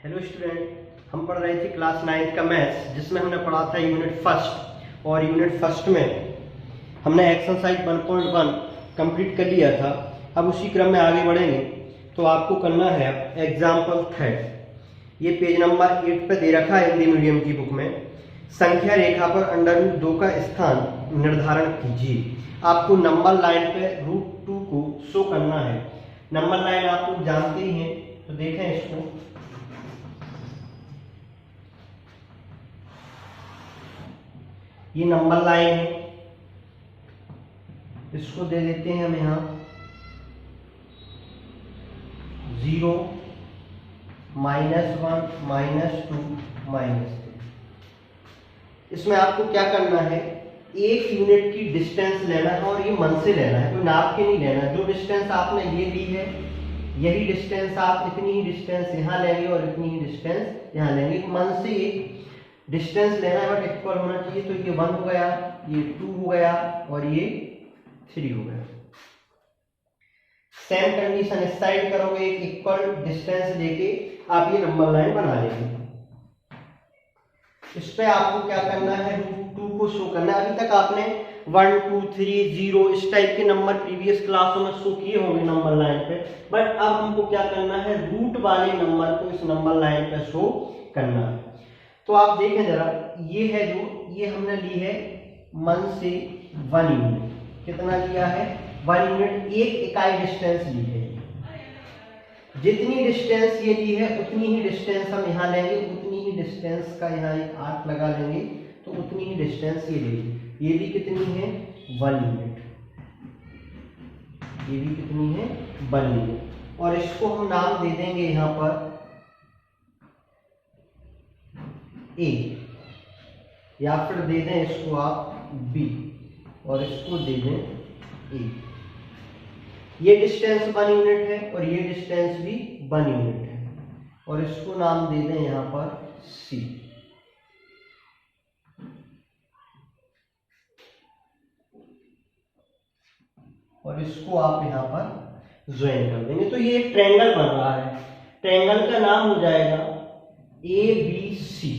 Hello student, हम पढ़ रहे थे क्लास 9th का मैथ्स, जिसमें हमने पढ़ा था यूनिट फर्स्ट। और यूनिट फर्स्ट में हमने एक्सरसाइज 1.1 कंप्लीट कर लिया था। अब उसी क्रम में आगे बढ़ेंगे। तो आपको करना है एग्जाम्पल थर्ड। ये पेज नंबर 8 पे दे रखा है हिंदी मीडियम की बुक में। संख्या रेखा पर √2 का स्थान निर्धारण कीजिए। आपको नंबर लाइन पे √2 को शो करना है। नंबर लाइन आप लोग जानते ही हैं, तो देखें इसको। ये नंबर लाइन है, इसको दे देते हैं हम यहां 0, -1, -2, -3। इसमें आपको क्या करना है, एक यूनिट की डिस्टेंस लेना है और ये मन से लेना है, कोई नाप के नहीं लेना है। जो डिस्टेंस आपने ये ली है, यही डिस्टेंस आप इतनी ही डिस्टेंस यहाँ लेंगे और इतनी ही डिस्टेंस यहाँ लेंगे। मन से एक डिस्टेंस लेना है बट इक्वल होना चाहिए। तो ये 1 हो गया, ये 2 हो गया और ये 3 हो गया। सेम कंडीशन इस साइड करोगे, एक इक्वल डिस्टेंस लेके आप ये नंबर लाइन बना लेंगे। इस पे आपको क्या करना है, √2 को शो करना है। अभी तक आपने 1, 2, 3, 0 इस टाइप के नंबर प्रीवियस क्लासों में शो किए होंगे नंबर लाइन पे, बट अब हमको क्या करना है, रूट वाले नंबर को इस नंबर लाइन पे शो करना है। तो आप देखें जरा, ये है जो ये हमने ली है मन से 1 यूनिट। कितना लिया है, 1 यूनिट, एक इकाई डिस्टेंस ली है। जितनी डिस्टेंस ये ली है उतनी ही डिस्टेंस हम यहाँ लेंगे, उतनी ही डिस्टेंस का यहाँ एक आर्क लगा लेंगे, तो उतनी ही डिस्टेंस ये लेगी। ये भी कितनी है, 1 यूनिट। ये भी कितनी है, 1 यूनिट। और इसको हम नाम दे देंगे यहाँ पर A, या फिर दे दें इसको आप B, और इसको दे दें A। ये डिस्टेंस 1 यूनिट है और ये डिस्टेंस भी 1 यूनिट है, और इसको नाम दे दें यहाँ पर C। और इसको आप यहाँ पर ज्वाइन कर देंगे, तो ये एक ट्रायंगल बन रहा है। ट्रायंगल का नाम हो जाएगा ABC।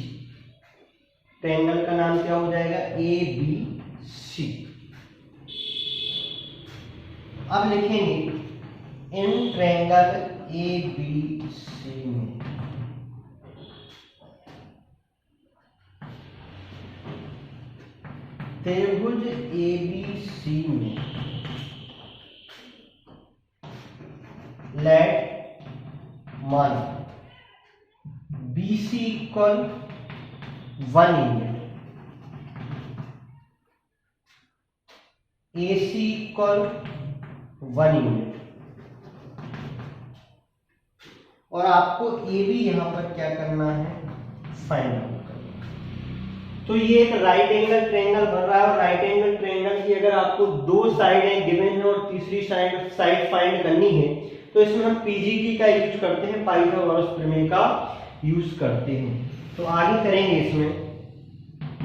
ट्रायंगल का नाम क्या हो जाएगा, ABC। अब लिखेंगे इन ट्रायंगल ABC में त्रिभुज ABC में लेट मान BC equal 1 unit, AC equal 1 unit, और आपको AB यहां पर क्या करना है, फाइंड आउट करना। तो ये एक राइट एंगल ट्रायंगल बन रहा है, और राइट एंगल ट्रायंगल की अगर आपको 2 साइडें गिवन है और तीसरी साइड फाइंड करनी है, तो इसमें हम PGT का यूज करते हैं, पाइथागोरस प्रमेय का यूज करते हैं। तो आगे करेंगे इसमें,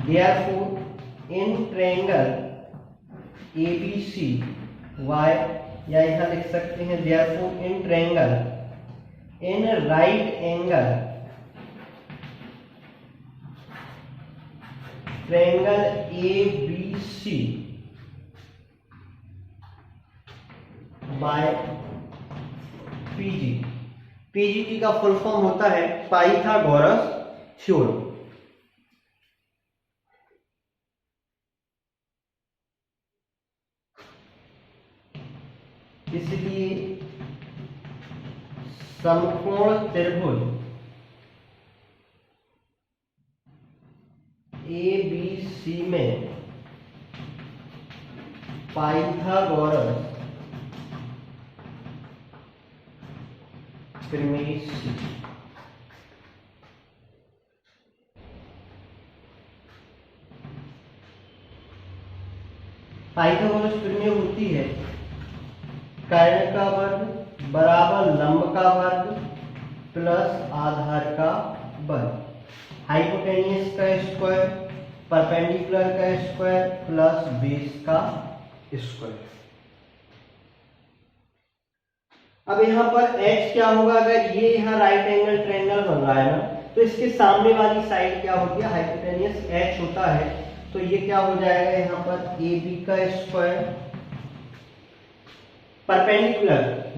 therefore in triangle ABC Y, या यहाँ लिख सकते हैं therefore in triangle in right angle triangle ABC by PGT का फुल फॉर्म होता है पाइथागोरस थ्योरम। इसलिए समकोण त्रिभुज ABC में पाइथागोरस प्रमेय से पाइथागोरस प्रमेय होती है कर्ण का वर्ग बराबर लंब का वर्ग प्लस आधार का वर्ग, हाइपोटेन्यूस का स्क्वायर, परपेंडिकुलर का स्क्वायर प्लस बेस का स्क्वायर। अब यहाँ पर h क्या होगा, अगर ये यहाँ राइट एंगल ट्रायंगल बन रहा है ना, तो इसके सामने वाली साइड क्या होती है, हाइपोटेनियस h होता है। तो ये क्या हो जाएगा यहाँ पर ए बी का स्क्वायर, परपेंडिकुलर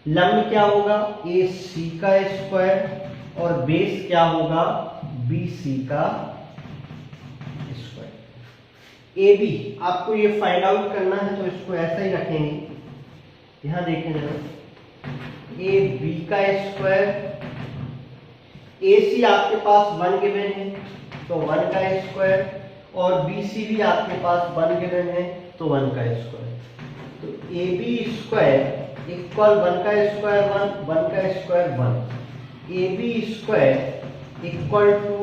लंब क्या होगा ए सी का स्क्वायर, और बेस क्या होगा बी सी का स्क्वायर। ए बी आपको ये फाइंड आउट करना है, तो इसको ऐसा ही रखेंगे। यहां देखें जरा, ए बी का स्क्वायर, ए सी आपके पास 1 गिवन है तो 1 का स्क्वायर, और बी सी भी आपके पास 1 गिवन है तो 1 का स्क्वायर। तो ए बी स्क्वायर इक्वल 1 का स्क्वायर 1 का square 1, A B square equal to,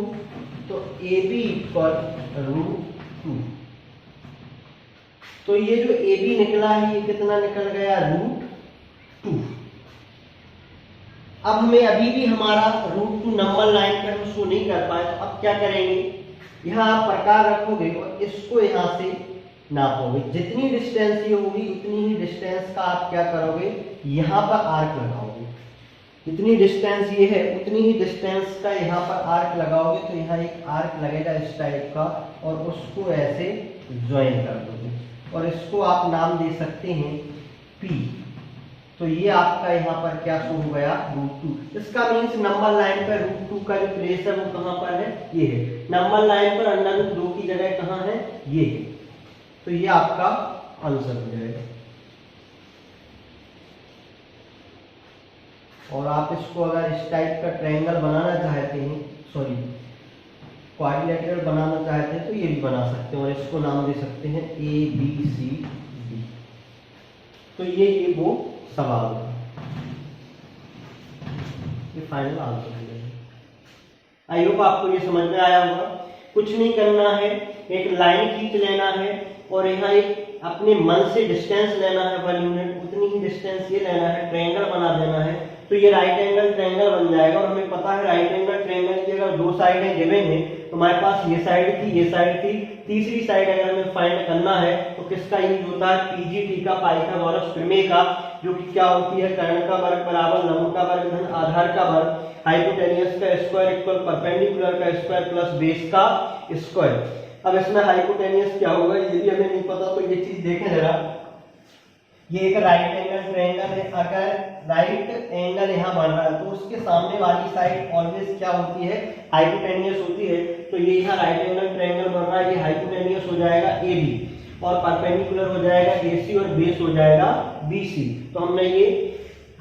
तो ए बी इक्वल √2। तो ये जो ए बी निकला है ये कितना निकल गया, √2। अब हमें अभी भी हमारा √2 नंबर लाइन पर हम शो नहीं कर पाए, तो अब क्या करेंगे, यहाँ आप प्रकार रखोगे और इसको यहाँ से नापोगे। जितनी डिस्टेंस ये होगी उतनी ही डिस्टेंस का आप क्या करोगे, यहाँ पर आर्क लगाओगे। जितनी डिस्टेंस ये है उतनी ही डिस्टेंस का यहाँ पर आर्क लगाओगे। तो यहाँ एक आर्क लगेगा इस टाइप का, और उसको ऐसे ज्वाइन कर दोगे, और इसको आप नाम दे सकते हैं P। तो ये आपका यहाँ पर क्या शो हो गया, √2। इसका मीन्स नंबर लाइन पर √2 का जो प्लेस है वो कहाँ पर है, ये है। नंबर लाइन पर √2 की जगह कहाँ है, ये है। तो ये आपका आंसर हो जाएगा। और आप इसको अगर इस टाइप का ट्रायंगल बनाना चाहते हैं, सॉरी क्वाड्रिलेटरल बनाना चाहते हैं, तो ये भी बना सकते हैं, और इसको नाम दे सकते हैं ए बी सी डी। तो ये वो सवाल है, ये फाइनल आंसर है। आई होप आपको ये समझ में आया होगा। कुछ नहीं करना है, एक लाइन खींच लेना है और यहाँ एक अपने मन से डिस्टेंस लेना है 1 यूनिट, उतनी ही डिस्टेंस ये लेना है, ट्रायंगल बना देना है, तो ये राइट एंगल ट्रायंगल बन जाएगा। और हमें पता है राइट एंगल ट्रायंगल की अगर 2 साइडें गिवन है, तो हमारे पास ये साइड थी, ये साइड थी, तीसरी साइड अगर हमें फाइंड करना है तो किसका यूज होता है, पीजीटी का, पाइथागोरस प्रमेय का, जो कि क्या होती है, कर्ण का वर्ग बराबर लंब का वर्ग धन आधार का वर्ग, हाइपोटेनियस का स्क्वायर इक्वल परपेंडिकुलर का स्क्वायर प्लस बेस का स्क्वायर। अब इसमें हाइपोटेनियस क्या होगा ये भी हमें नहीं पता, तो ये चीज देखें जरा। ये एक राइट एंगल ट्रायंगल है, अगर राइट एंगल यहाँ बन रहा है तो उसके सामने वाली साइड ऑलवेज क्या होती है, हाइपोटेनियस होती है। तो ये यहाँ राइट एंगल ट्रायंगल बन रहा है, ये हाइपोटेनियस हो जाएगा ए बी, और परपेंडिकुलर हो जाएगा ए सी, और बेस हो जाएगा बी सी। तो हमने ये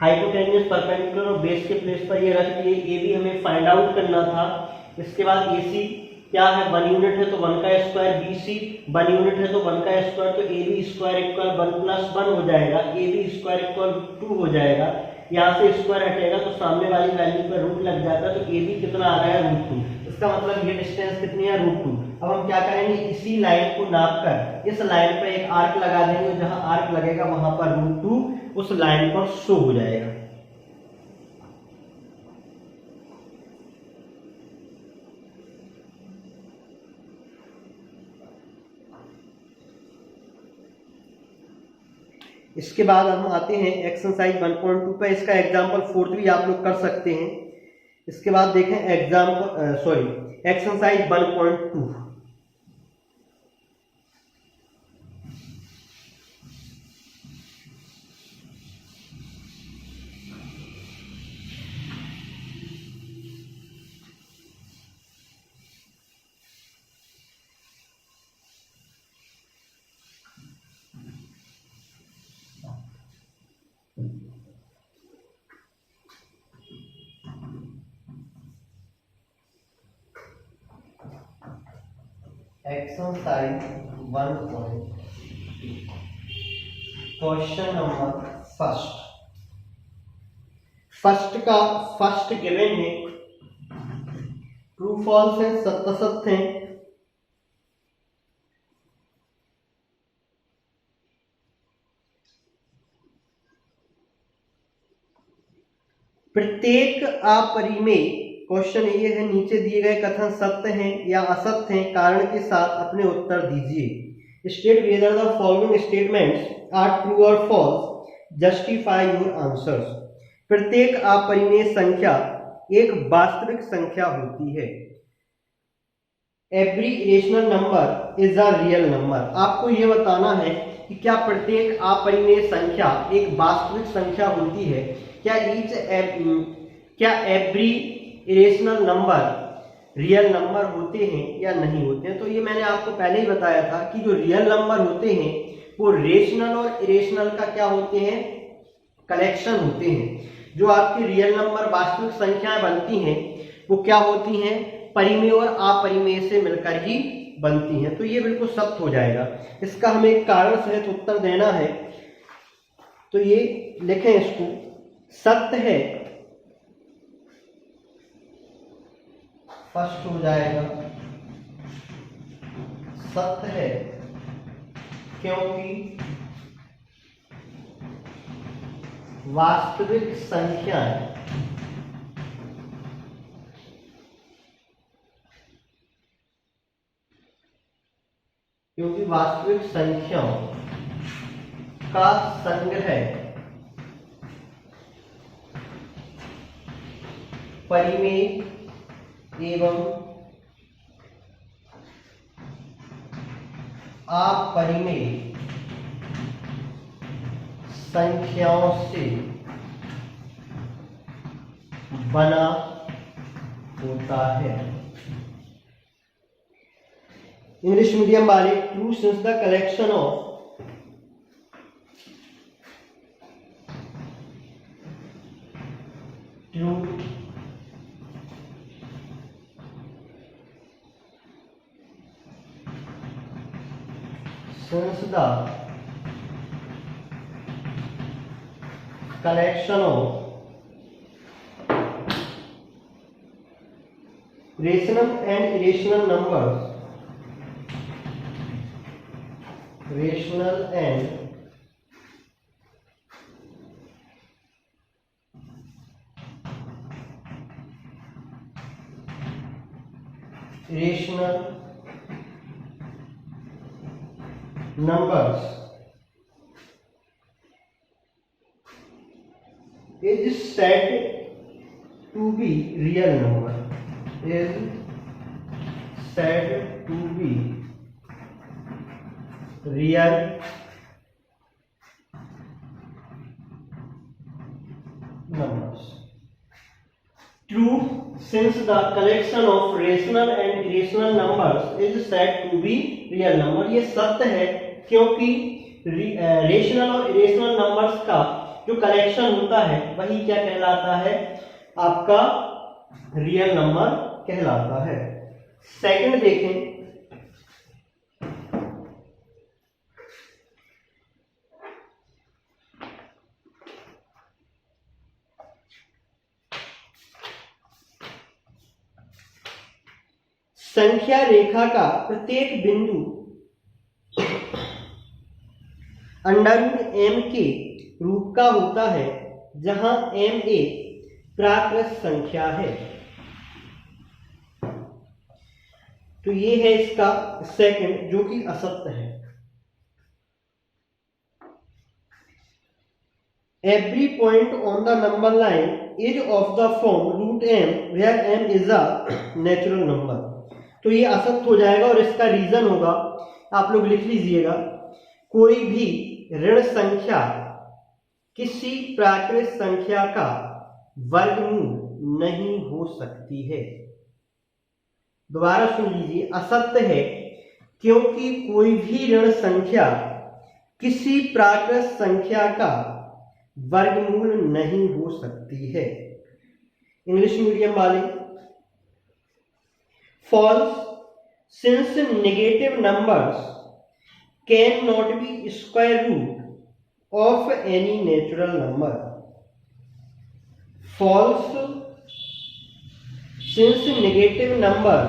हाइपोटेनियस, परपेंडिकुलर और बेस के प्लेस पर ये रख दिए। ए बी हमें फाइंड आउट करना था। इसके बाद ए सी क्या है, 1 यूनिट है तो 1 का स्क्वायर, बी सी 1 यूनिट है तो 1 का स्क्वायर, तो ए बी स्क्वायर इक्वल 1 + 1 हो जाएगा, ए बी स्क्वायर इक्वल 2 हो जाएगा। यहाँ से स्क्वायर हटेगा तो सामने वाली वैल्यू पर रूट लग जाता है, तो ए बी कितना आ रहा है, √2। इसका मतलब ये डिस्टेंस कितनी है, √2। अब हम क्या करेंगे, इसी लाइन को नाप कर इस लाइन पर एक आर्क लगा देंगे, जहां आर्क लगेगा वहां पर √2 उस लाइन पर शो हो जाएगा। इसके बाद हम आते हैं एक्सरसाइज 1.2 पे। इसका एग्जांपल 4th भी आप लोग कर सकते हैं। इसके बाद देखें exercise 1.2। Exercise 1.2 question number first given है, ट्रू फॉल्स है, सत्य असत्य है। प्रत्येक अपरिमेय, क्वेश्चन ये है, नीचे दिए गए कथन सत्य हैं या असत्य हैं, कारण के साथ अपने उत्तर दीजिए। State whether the following statements are true और फॉल्स। Justify your answers. प्रत्येक अपरिमेय संख्या एक वास्तविक संख्या होती है। Every irrational number is a real number. आपको यह बताना है कि क्या प्रत्येक अपरिमेय संख्या एक वास्तविक संख्या होती है, क्या every irrational number real number होते हैं या नहीं होते हैं। तो ये मैंने आपको पहले ही बताया था कि जो रियल नंबर होते हैं वो रेशनल और इरेशनल का क्या होते हैं, कलेक्शन होते हैं। जो आपकी रियल नंबर वास्तविक संख्याएं बनती हैं वो क्या होती हैं, परिमेय और अपरिमेय से मिलकर ही बनती हैं। तो ये बिल्कुल सत्य हो जाएगा। इसका हमें एक कारण सहित उत्तर देना है, तो ये लिखें इसको, सत्य है, फर्स्ट हो जाएगा, सत्य है क्योंकि वास्तविक संख्याएं संख्याओं का संग्रह परिमेय एवं अपरिमेय संख्याओं से बना होता है। इंग्लिश मीडियम वाले, true since the collection of true since the collection of rational and irrational numbers, rational and irrational numbers is said to be real number, is said to be real numbers. True, since the collection of rational and irrational numbers is said to be real number। ये सत्य है क्योंकि rational और irrational numbers का जो collection होता है वही क्या कहलाता है, आपका रियल नंबर कहलाता है। सेकंड देखें, संख्या रेखा का प्रत्येक बिंदु √m के रूप का होता है जहां m एक प्राकृत संख्या है। तो ये है इसका सेकंड, जो कि असत्य है। Every point on the number line is of the form √m where m is a natural number. तो ये असत्य हो जाएगा और इसका रीजन होगा, आप लोग लिख लीजिएगा, कोई भी ऋण संख्या किसी प्राकृत संख्या का वर्गमूल नहीं हो सकती है। दोबारा सुन लीजिए, असत्य है क्योंकि कोई भी ऋण संख्या किसी प्राकृत संख्या का वर्गमूल नहीं हो सकती है। इंग्लिश मीडियम वाले, false, since negative numbers can not be square root of any natural number. False, since negative number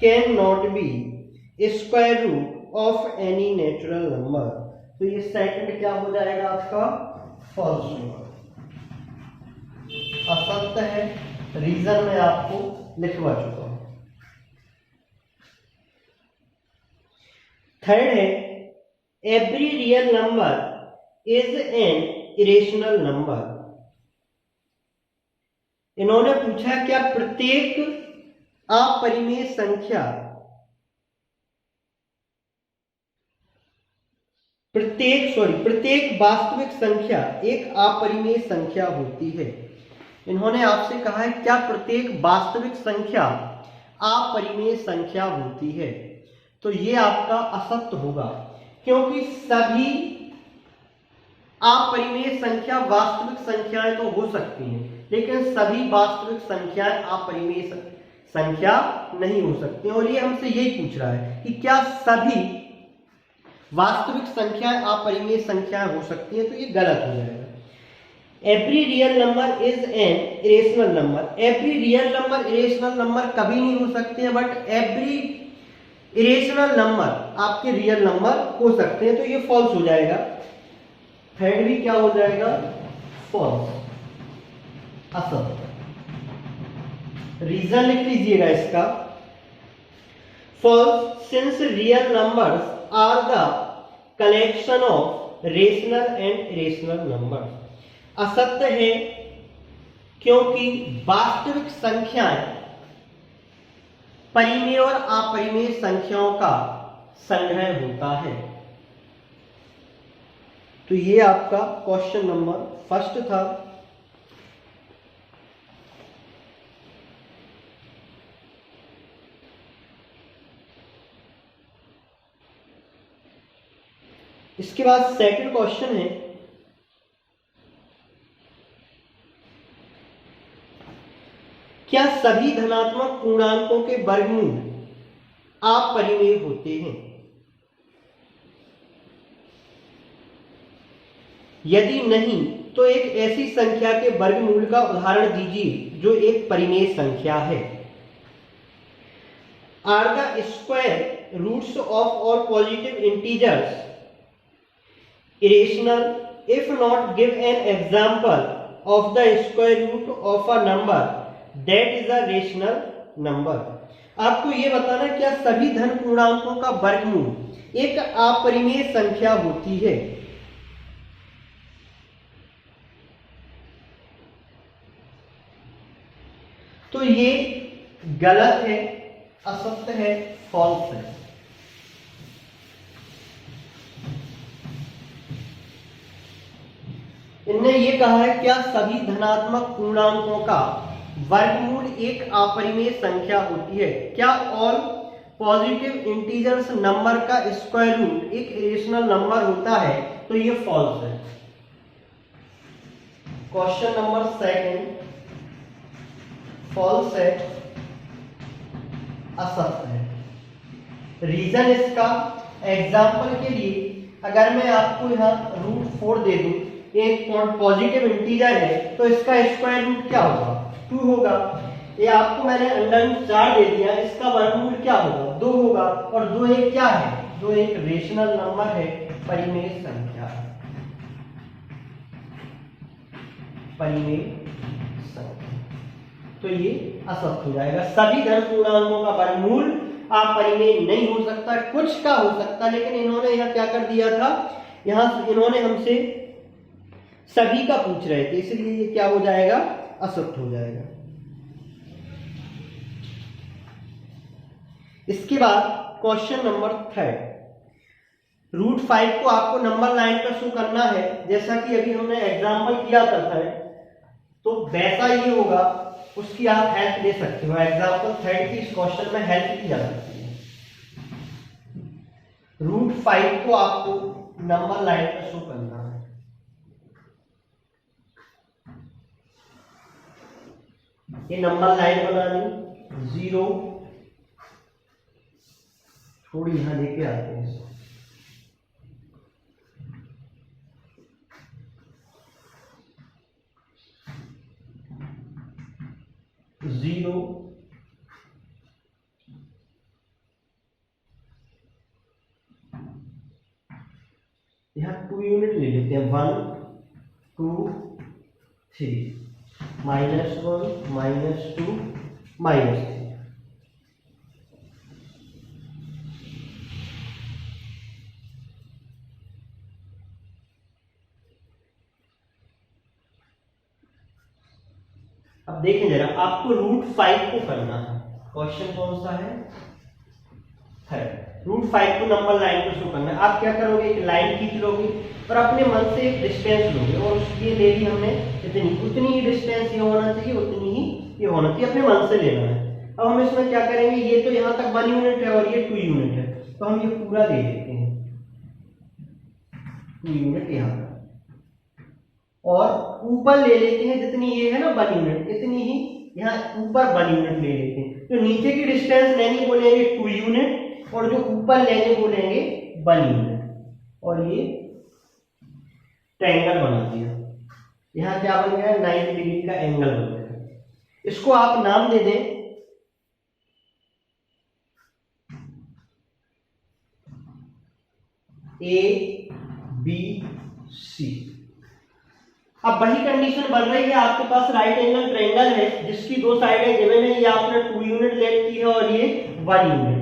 can not be square root of any natural number. तो ये सेकंड क्या हो जाएगा आपका, फॉल्स होगा, असत्य है। रीजन मैं आपको लिखवा चुका हूं। थर्ड है, every real number is an irrational number. इन्होंने पूछा क्या प्रत्येक अपरिमेय संख्या प्रत्येक वास्तविक संख्या एक अपरिमेय संख्या होती है। इन्होंने आपसे कहा है क्या प्रत्येक वास्तविक संख्या अपरिमेय संख्या होती है। तो ये आपका असत्य होगा, क्योंकि सभी अपरिमेय संख्या वास्तविक संख्याएं तो हो सकती हैं, लेकिन सभी वास्तविक संख्याएं अपरिमेय संख्या नहीं हो सकती। और ये हमसे यही पूछ रहा है कि क्या सभी वास्तविक संख्याएं अपरिमेय संख्याएं हो सकती हैं, तो ये गलत हो जाएगा। Every real number is an irrational number. Every real number irrational number कभी नहीं हो सकते हैं, बट एवरी इरेशनल नंबर आपके रियल नंबर हो सकते हैं, तो ये फॉल्स हो जाएगा। थर्ड भी क्या हो जाएगा? फॉल्स, असत्य। रीजन लिख लीजिएगा इसका। False, since real numbers are the collection of rational and irrational number. असत्य है क्योंकि वास्तविक संख्याएं परिमेय और अपरिमेय संख्याओं का संग्रह होता है। तो ये आपका क्वेश्चन नंबर फर्स्ट था। इसके बाद सेकंड क्वेश्चन है, क्या सभी धनात्मक पूर्णांकों के वर्गमूल अपरिमेय होते हैं? यदि नहीं, तो एक ऐसी संख्या के वर्गमूल का उदाहरण दीजिए जो एक परिमेय संख्या है। Are the square roots of all positive integers irrational? If not, give an example of the square root of a number that is a rational number. आपको ये बताना क्या सभी धन पूर्णांकों का वर्गमूल एक अपरिमेय संख्या होती है। तो ये गलत है, असत्य है, फॉल्स है। इनने ये कहा है क्या सभी धनात्मक पूर्णांकों का वर्गमूल एक अपरिमेय संख्या होती है। क्या ऑल पॉजिटिव इंटीजर्स नंबर का स्क्वायर रूट एक इरेशनल नंबर होता है? तो ये फॉल्स है। क्वेश्चन नंबर सेकंड फॉल्स है, असत्य है। रीजन इसका, एग्जाम्पल के लिए अगर मैं आपको यहाँ √4 दे दूं, एक पॉजिटिव इंटीजर है, तो इसका स्क्वायर रूट क्या होगा? 2 होगा। ये आपको मैंने √4 दे दिया, इसका वर्गमूल क्या होगा? 2 होगा। और 2 एक क्या है? 2 एक रेशनल नंबर है, परिमेय संख्या, परिमेय संख्या। तो ये असत्य हो जाएगा। सभी धन पूर्णांकों का वर्गमूल अपरिमेय नहीं हो सकता, कुछ का हो सकता, लेकिन इन्होंने यहाँ क्या कर दिया था, यहाँ इन्होंने हमसे सभी का पूछ रहे थे, इसलिए ये क्या हो जाएगा? असत्य हो जाएगा। इसके बाद क्वेश्चन नंबर थर्ड, √5 को आपको नंबर लाइन पर शो करना है, जैसा कि अभी हमने एग्जांपल किया था थर्ड, तो वैसा ही होगा, उसकी आप हेल्प ले सकते हो। एग्जांपल थर्ड की इस क्वेश्चन में हेल्प की जा सकती है। √5 को आपको नंबर लाइन पर शो करना है। ये नंबर लाइन बनानी, 0 थोड़ी यहां लेके आते हैं, 0 यहाँ 2 यूनिट ले लेते हैं, 1 2 3, -1 -2 -3। अब देखें जरा, आपको √5 को करना है। क्वेश्चन कौन सा है? √5 को नंबर लाइन पर शो करना है। आप क्या करोगे, एक लाइन खींच लोगे और अपने मन से एक डिस्टेंस लोगे और उसकी ले ली हमने इतनी, उतनी ही डिस्टेंस ये होना चाहिए, उतनी ही ये होना चाहिए, अपने मन से लेना है। अब हम इसमें क्या करेंगे, ये तो यहाँ तक 1 यूनिट है और ये 2 यूनिट है, तो हम ये पूरा ले लेते हैं 2 यूनिट यहाँ तक, और ऊपर ले लेते हैं जितनी ये है ना 1 यूनिट, इतनी ही यहाँ ऊपर 1 यूनिट ले लेते हैं। तो नीचे की डिस्टेंस लेनी बोलेंगे 2 यूनिट और जो ऊपर लेने बोलेंगे 1 यूनिट, और ये ट्रायंगल बना दिया। यहाँ क्या बन गया, 90 डिग्री का एंगल बन गया। इसको आप नाम दे दें ABC। अब वही कंडीशन बन रही है, आपके पास राइट एंगल ट्रायंगल है जिसकी 2 साइडें गिवन है, ये आपने 2 यूनिट लेंथ की है और ये 1 यूनिट।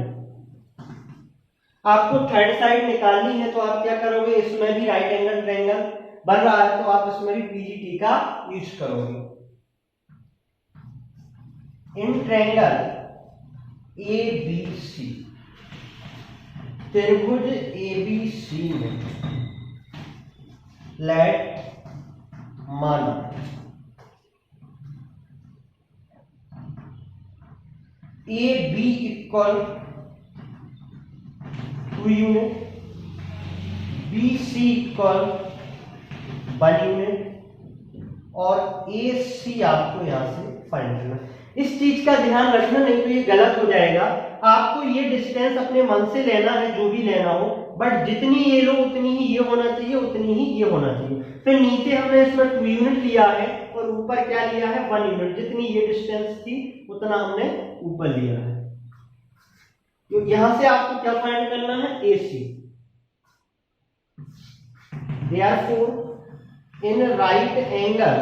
आपको थर्ड साइड निकालनी है, तो आप क्या करोगे, इसमें भी राइट एंगल ट्रायंगल बन रहा है तो आप इसमें भी PGT का यूज करोगे। इन ट्रायंगल ABC, त्रिभुज ABC में लेट माना AB equal 2 unit, BC equal 1 unit और AC आपको यहां से फाइंड करना। इस चीज का ध्यान रखना, नहीं तो ये गलत हो जाएगा। आपको ये डिस्टेंस अपने मन से लेना है, जो भी लेना हो, बट जितनी ये लो उतनी ही ये होना चाहिए, उतनी ही ये होना चाहिए। फिर नीचे हमने इसमें 2 यूनिट लिया है और ऊपर क्या लिया है, 1 यूनिट। जितनी ये डिस्टेंस थी उतना हमने ऊपर लिया है। तो यहां से आपको क्या फाइंड करना है, AC। Therefore in right angle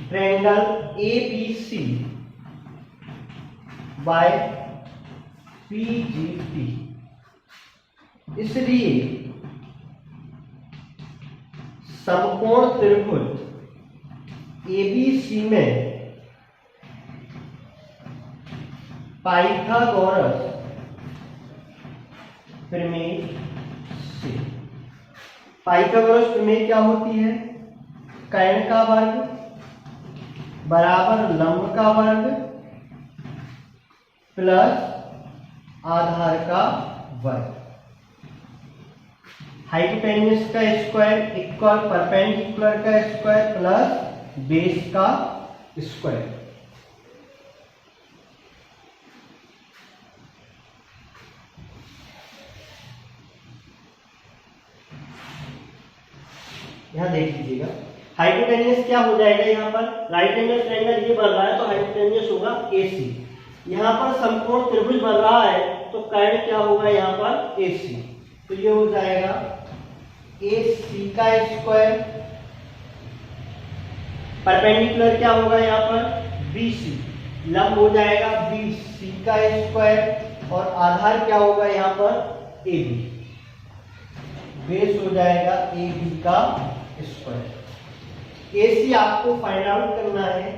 triangle ABC by PGT, इसलिए समकोण त्रिभुज ABC में पाइथागोरस प्रमेय से, पाइथागोरस प्रमेय क्या होती है, कर्ण का वर्ग बराबर लंब का वर्ग प्लस आधार का वर्ग, हाइपोटेन्यूज का स्क्वायर इक्वल परपेंडिकुलर का स्क्वायर प्लस बेस का स्क्वायर। यहां देख लीजिएगा, हाइपोटेन्यूज क्या हो जाएगा, यहाँ पर राइट एंगल ट्रायंगल ये बन रहा है तो हाइपोटेन्यूज होगा AC। यहाँ पर समकोण त्रिभुज बन रहा है तो कर्ण क्या होगा, यहाँ पर AC। तो ये हो जाएगा AC का स्क्वायर, परपेंडिकुलर क्या होगा यहाँ पर BC, लंब हो जाएगा BC का स्क्वायर और आधार क्या होगा यहाँ पर AB, बेस हो जाएगा AB का स्क्वायर। AC आपको फाइंड आउट करना है,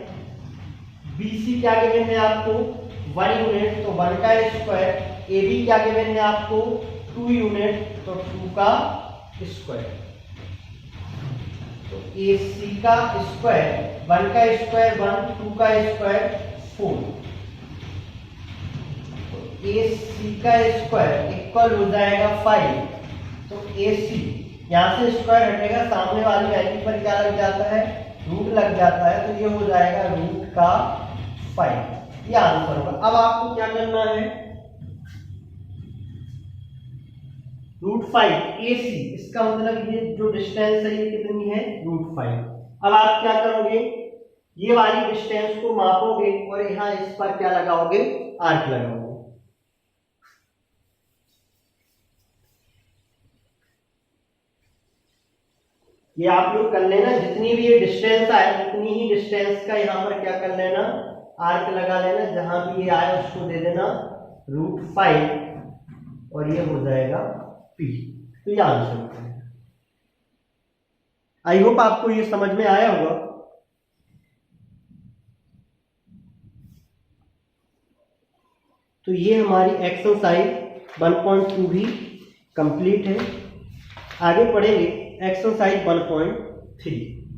BC क्या गिवन है आपको 1 यूनिट तो 1 का स्क्वायर, AB क्या गिवन है आपको 2 यूनिट तो 2 का स्क्वायर। तो AC का स्क्वायर 1 का स्क्वायर 1, 2 का स्क्वायर 4, तो AC का स्क्वायर इक्वल हो जाएगा 5। तो AC यहाँ से स्क्वायर हटेगा, सामने वाली वैल्यू पर क्या लग जाता है, रूट लग जाता है, तो ये हो जाएगा रूट का 5, ये आंसर होगा। अब आपको क्या करना है, √5 AC, इसका मतलब ये जो डिस्टेंस है ये कितनी है, √5। अब आप क्या करोगे, ये वाली डिस्टेंस को मापोगे और यहाँ इस पर क्या लगाओगे, आर्क लगाओगे। ये आप लोग कर लेना, जितनी भी ये डिस्टेंस आए उतनी ही डिस्टेंस का यहाँ पर क्या कर लेना, आर्क लगा लेना, जहां भी ये आए उसको दे देना √5 और ये हो जाएगा P। तो ये आंसर होता है। आई होप आपको ये समझ में आया होगा। तो ये हमारी एक्सरसाइज 1.2 भी कंप्लीट है। आगे पढ़ेंगे एक्सरसाइज 1.3।